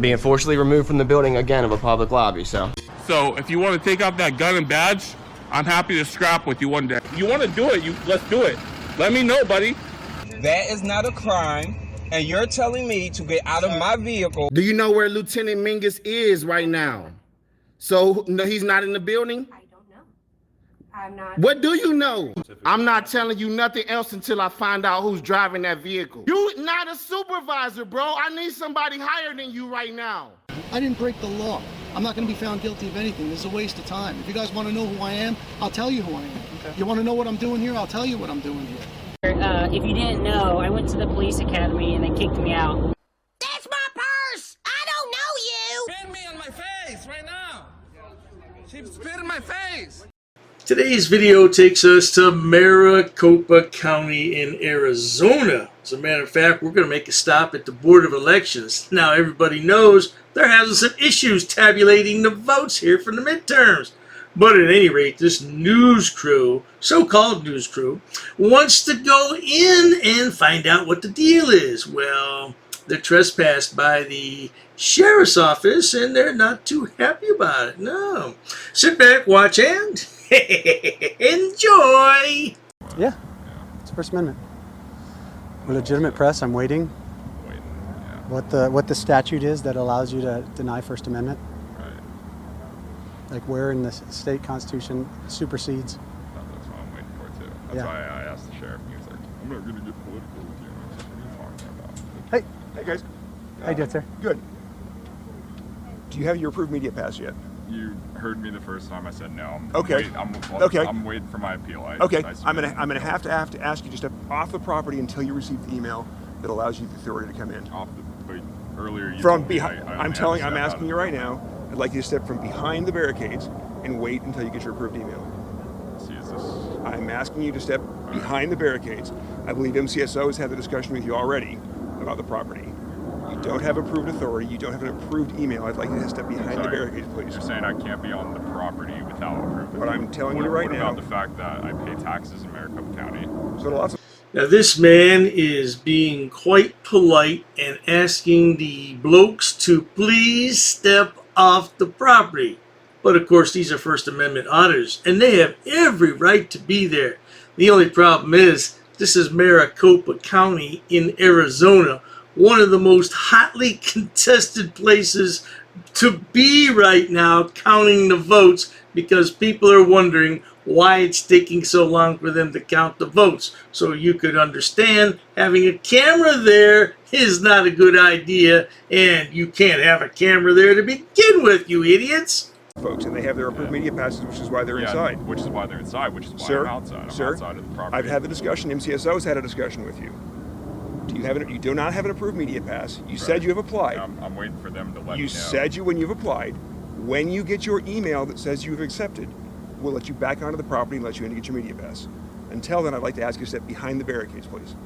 I'm being forcibly removed from the building again of a public lobby, so. So if you want to take out that gun and badge, I'm happy to scrap with you one day. You want to do it, let's do it. Let me know, buddy. That is not a crime, and you're telling me to get out of my vehicle. Do you know where Lieutenant Mingus is right now? So no, he's not in the building? I don't know. I'm not. What do you know? I'm not telling you nothing else until I find out who's driving that vehicle. You not a supervisor, bro. I need somebody higher than you right now. I didn't break the law. I'm not going to be found guilty of anything. This is a waste of time. If you guys want to know who I am, I'll tell you who I am. Okay. You want to know what I'm doing here? I'll tell you what I'm doing here. If you didn't know, I went to the police academy and they kicked me out. That's my purse! I don't know you! Spit me on my face right now! She spit in my face! Today's video takes us to Maricopa County in Arizona. As a matter of fact, we're going to make a stop at the Board of Elections. Now everybody knows they're having some issues tabulating the votes here for the midterms. But at any rate, this news crew, so-called news crew, wants to go in and find out what the deal is. Well, they're trespassed by the sheriff's office, and they're not too happy about it. No. Sit back, watch, and enjoy! Yeah, it's First Amendment. We're legitimate press. I'm waiting. What the statute is that allows you to deny First Amendment. Like where in the state constitution supersedes? That's what I'm waiting for too. That's why I asked the sheriff, and he was like, I'm not going to get political with you. And I was like, what are you talking about? Hey. Hey guys. How you doing, sir? Good. Do you have your approved media pass yet? You heard me the first time. I said no. Okay. I'm waiting for my appeal. Okay. I'm gonna have to ask you to step off the property until you receive the email that allows you the authority to come in. But earlier you From told me behind. I'm asking you right now. I'd like you to step from behind the barricades and wait until you get your approved email. See, is this? I'm asking you to step behind the barricades. I believe MCSO has had the discussion with you already about the property. You don't have approved authority. You don't have an approved email. I'd like you to step behind the barricades, please. You're saying I can't be on the property without approved authority? What I'm telling you right now. What about the fact that I pay taxes in Maricopa County? So lots of. Now this man is being quite polite and asking the blokes to please step off the property. But of course these are First Amendment auditors and they have every right to be there. The only problem is this is Maricopa County in Arizona, one of the most hotly contested places to be right now counting the votes, because people are wondering why it's taking so long for them to count the votes. So you could understand having a camera there is not a good idea, and you can't have a camera there to begin with, you idiots. Folks, and they have their approved media passes, which is why they're inside. Which is why they're inside, which is why I'm outside. I'm outside of the property. I've had the discussion. MCSO has had a discussion with you. You do not have an approved media pass. You said you have applied. I'm waiting for them to let me know. You said when you've applied. When you get your email that says you've accepted, we'll let you back onto the property and let you in to get your media pass. Until then, I'd like to ask you to step behind the barricades, please.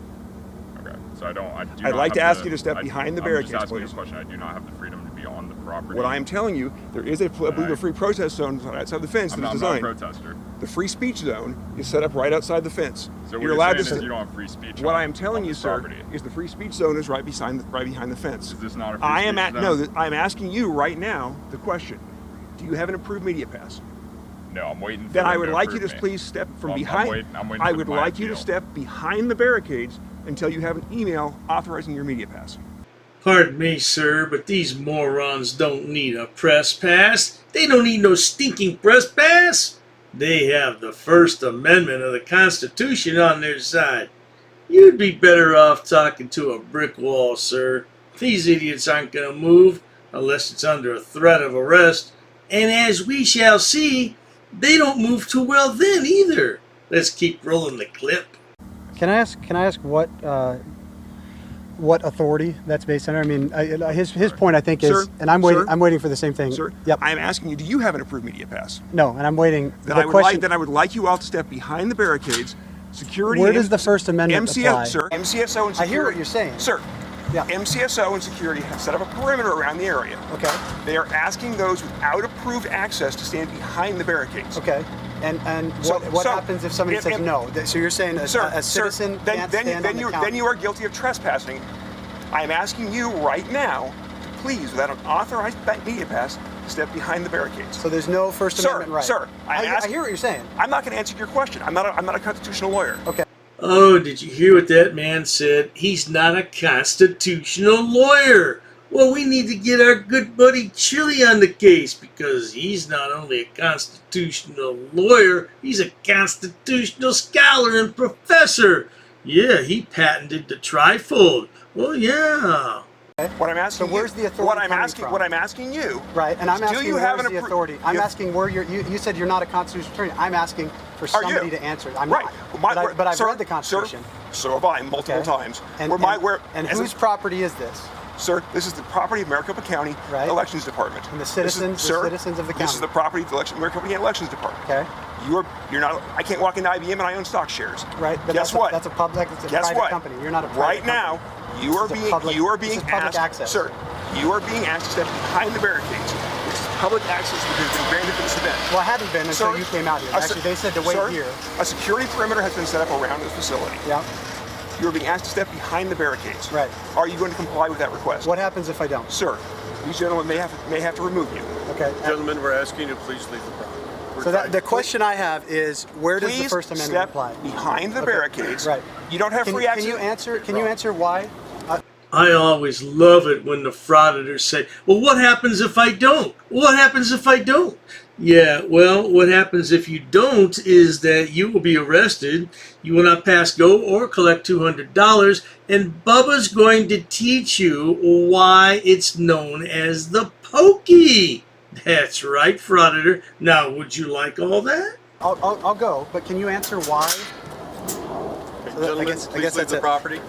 Okay. So I'd like to ask you to step behind the barricades, please. I'm just asking you a question. I do not have the freedom to be on the property. What I am telling you, there is a free protest zone outside the fence that is designed. I'm not a protester. The free speech zone is set up right outside the fence. So you're allowed to say you don't have free speech. What I am telling you, sir, is the free speech zone is right behind the fence. Is this not a free speech zone? No, I'm asking you right now the question. Do you have an approved media pass? No, I'm waiting for Then I would like you to please step from behind. I would like you to step behind the barricades until you have an email authorizing your media pass. Pardon me, sir, but these morons don't need a press pass. They don't need no stinking press pass. They have the First Amendment of the Constitution on their side. You'd be better off talking to a brick wall, sir. These idiots aren't going to move unless it's under a threat of arrest. And as we shall see, they don't move too well then either. Let's keep rolling the clip. Can I ask what authority that's based on? I mean, his point I think is, sir, and I'm waiting for the same thing. Sir, yep. I'm asking you, do you have an approved media pass? No, and I'm waiting. Then I would like you all to step behind the barricades. Security. Where does the First Amendment apply? Sir, MCSO and security. I hear what you're saying. Sir. Yeah. MCSO and security have set up a perimeter around the area. Okay. They are asking those without approved access to stand behind the barricades. Okay. And what happens if somebody says no? So you're saying a citizen can't stand on the county? Then you are guilty of trespassing. I am asking you right now to please, without an authorized media pass, step behind the barricades. So there's no First Amendment right? Sir, I hear what you're saying. I'm not going to answer your question. I'm not a constitutional lawyer. Okay. Oh, did you hear what that man said? He's not a constitutional lawyer. Well, we need to get our good buddy Chili on the case because he's not only a constitutional lawyer, he's a constitutional scholar and professor. Yeah, he patented the trifold. Well, yeah. What I'm asking so where's the authority what I'm asking you, right? And I'm asking do you have where's the authority? I'm asking where you said you're not a constitutional attorney. I'm asking for somebody to answer. I'm right. not. But I've read the Constitution. So have I multiple times. And whose property is this? Sir, this is the property of Maricopa County Elections Department. And the citizens, citizens of the county. This is the property of the Maricopa County Elections Department. Okay. You're not. I can't walk into IBM and I own stock shares. Right. But Guess what? That's a public. It's a private company. You're not a private company. Right now, you are being asked, access. sir. You are being asked to step behind the barricades, which is public access that has been granted for this event. Well, I haven't been until you came out here. Actually, they said to wait here. A security perimeter has been set up around this facility. Yeah. You are being asked to step behind the barricades. Right. Are you going to comply with that request? What happens if I don't? Sir, these gentlemen may have to remove you. Okay. Gentlemen, we're asking you to please leave the property. So the question I have is, where does the First Amendment apply? Behind the barricades. Right. You don't have free access. Can you answer why? I always love it when the frauditors say, well, what happens if I don't? What happens if I don't? Yeah, well, what happens if you don't is that you will be arrested, you will not pass go or collect $200, and Bubba's going to teach you why it's known as the pokey. That's right, frauditor. Now, would you like all that? I'll go, but can you answer why? Gentlemen, I guess that's the property.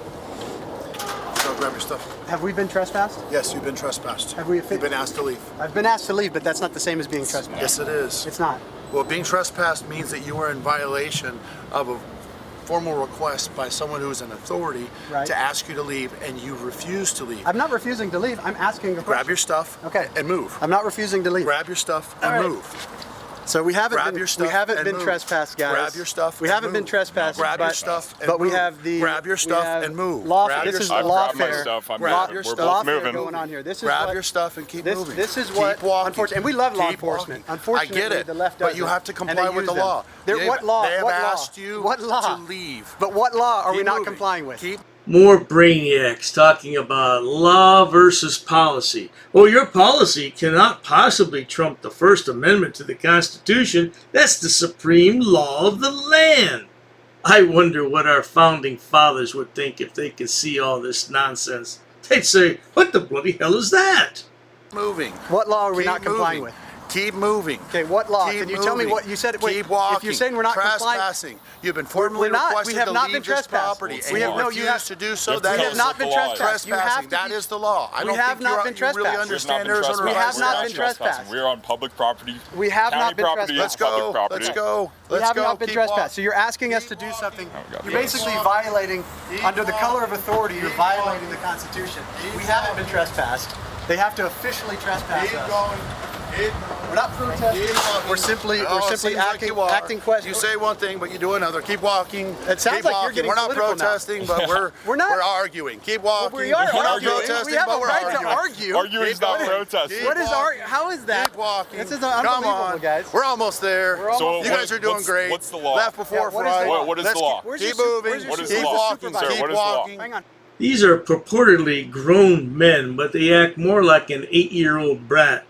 So grab your stuff. Have we been trespassed? Yes, you've been trespassed. Have we? You've been asked to leave. I've been asked to leave, but that's not the same as being trespassed. Yes, it is. It's not. Well, being trespassed means that you are in violation of a formal request by someone who is an authority to ask you to leave, and you refuse to leave. I'm not refusing to leave. I'm asking a question. Grab your stuff. And move. I'm not refusing to leave. Grab your stuff and move. So we haven't grab your stuff. We haven't been trespassed, guys. Grab your stuff. We haven't been trespassed. Grab your stuff. But we have the. Grab your stuff and move. This is lawfare. Grab your stuff. Lawfare going on here. This is grab your stuff and keep moving. This is what. Unfortunately, and we love law enforcement. Unfortunately, I get it. The left doesn't. But you have to comply with the law. What law? They have asked you to leave. But what law are we not complying with? More brainiacs talking about law versus policy. Well, your policy cannot possibly trump the First Amendment to the Constitution. That's the supreme law of the land. I wonder what our founding fathers would think if they could see all this nonsense. They'd say, what the bloody hell is that? Moving. What law are we not complying with? Keep moving. Okay, what law? Can you tell me what you said? Keep walking. If you're saying we're not trespassing, you've been formally requested to leave this property, and you refuse to do so. We have not been trespassed. That is the law. I don't think you really understand Arizona. We have not been trespassed. We're on public property. We have not been trespassed. Let's go. Let's go. We have not been trespassed. So you're asking us to do something. You're basically violating, under the color of authority, you're violating the Constitution. We haven't been trespassed. They have to officially trespass us. We're not protesting. We're simply acting questions. You say one thing, but you do another. Keep walking. It sounds like you're getting We're not protesting, but we're arguing. Keep walking. We are we're not arguing. protesting, We have but a we're right arguing. to argue. Arguing is not protesting. What is how is that? Keep walking. This is unbelievable, guys. We're almost there. So you guys are doing great. What's the law? Left before Friday. What is the law? Keep moving. What is the Keep law? walking. Sir, Keep what is the law? walking. Hang on. These are purportedly grown men, but they act more like an 8-year-old brat.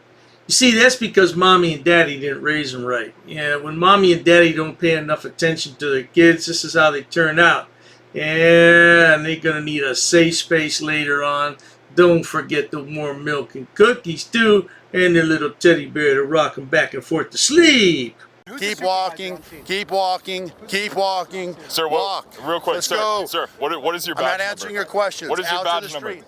You see, that's because mommy and daddy didn't raise them right. Yeah, when mommy and daddy don't pay enough attention to their kids, this is how they turn out. And they're going to need a safe space later on. Don't forget the warm milk and cookies, too, and their little teddy bear to rock them back and forth to sleep. Keep walking, keep walking, keep walking. Sir, walk. Real quick, Let's sir. go. Sir, what is your badge number? I'm not answering your questions. What is your badge number?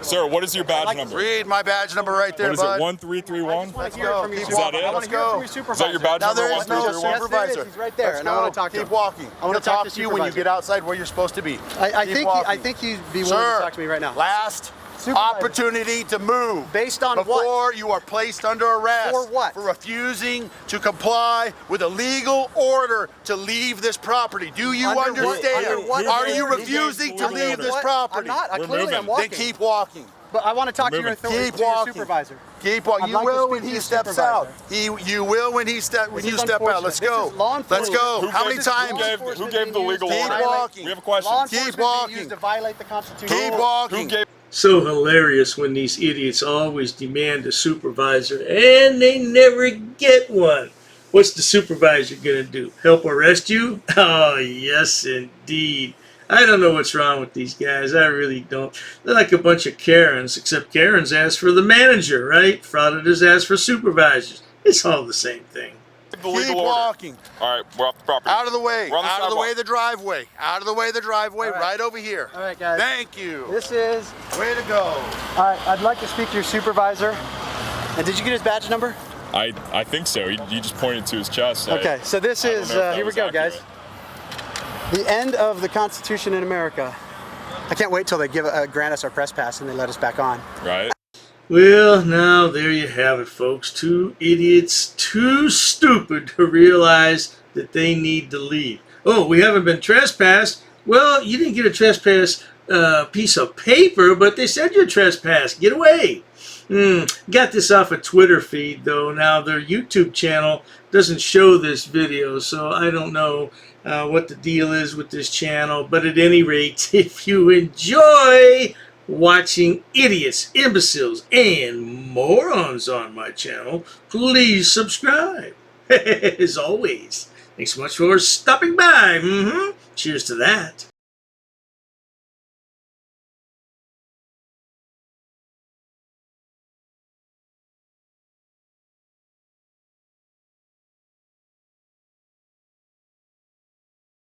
Sir, what is your badge number? Read my badge number right there, bud. bud. What is it, 1331? Let's go. Is that it? Let's go. Is that your badge number, 1331? Supervisor. He's right there, and I want to talk to him. Keep walking. I want to talk to you when you get outside where you're supposed to be. I think you'd be willing to talk to me right now. Last opportunity to move. Based on before you are placed under arrest. For what? For refusing to comply with a legal order to leave this property. Do you understand? Are you refusing to leave this property? I'm not. Clearly I'm walking. Then keep walking. but I want to talk to your authority, Keep to your walking. supervisor. Keep walking. I'd You like to will speak when to he your steps supervisor. out. You will when you step This out. is Let's unfortunate. go. This is law Let's go. enforcement. How many This is times? law enforcement Who gave the being legal used to order? Keep violate- walking. We have a question. Law Keep enforcement being walking. used to violate the Constitution. Keep walking. Who gave? So hilarious when these idiots always demand a supervisor and they never get one. What's the supervisor gonna do? Help arrest you? Oh, yes, indeed. I don't know what's wrong with these guys. I really don't. They're like a bunch of Karens, except Karens ask for the manager, right? Frauditors ask for supervisors. It's all the same thing. The legal Keep order. walking. All right, we're off the property. Out of the way. We're on the Out of the sidewalk. way of the driveway. Out of the way of the driveway. All right. Right over here. All right, guys. Thank you. This is. Way to go. All right, I'd like to speak to your supervisor. And did you get his badge number? I think so. He just pointed to his chest. Okay, so this I don't is, know if that here we was go, accurate. guys. The end of the Constitution in America. I can't wait till they grant us our press pass and they let us back on. Right. Well, now there you have it, folks. Two idiots too stupid to realize that they need to leave. Oh, we haven't been trespassed. Well, you didn't get a trespass piece of paper, but they said you're trespassed. Get away. Got this off a Twitter feed, though. Now, their YouTube channel doesn't show this video, so I don't know what the deal is with this channel. But at any rate, if you enjoy watching idiots, imbeciles, and morons on my channel, please subscribe. As always, thanks so much for stopping by. Cheers to that.